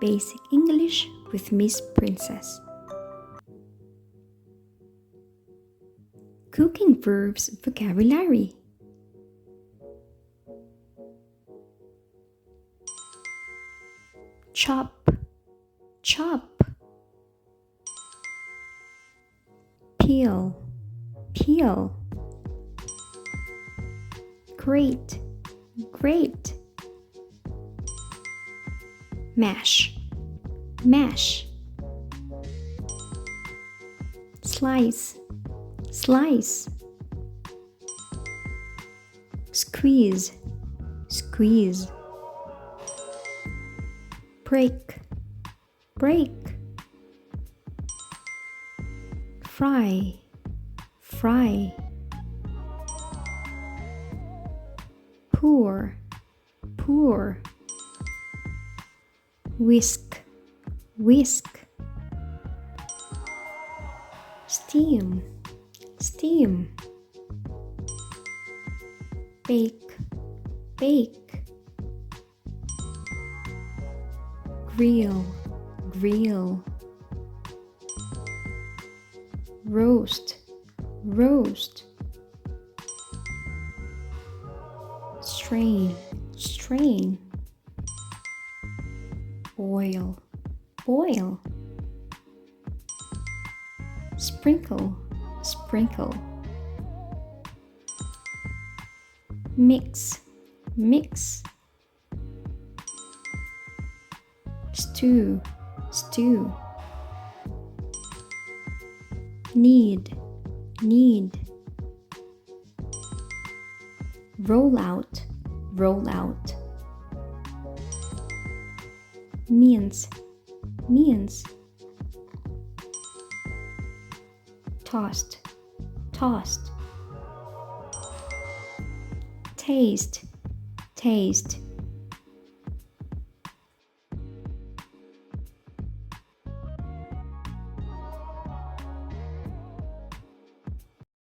Basic English with Miss Princess. Cooking Verbs Vocabulary. Chop, chop. Peel, peel. Grate, grate. Mash, mash. Slice, slice. Squeeze, squeeze. Break, break. Fry, fry. Pour, pour. Whisk, whisk. Steam, steam. Bake, bake. Grill, grill. Roast, roast. Strain, strain. Boil, boil. Sprinkle, sprinkle. Mix, mix. Stew, stew. Knead, knead. Roll out, roll out. Mince, mince. Tossed, tossed. Taste, taste.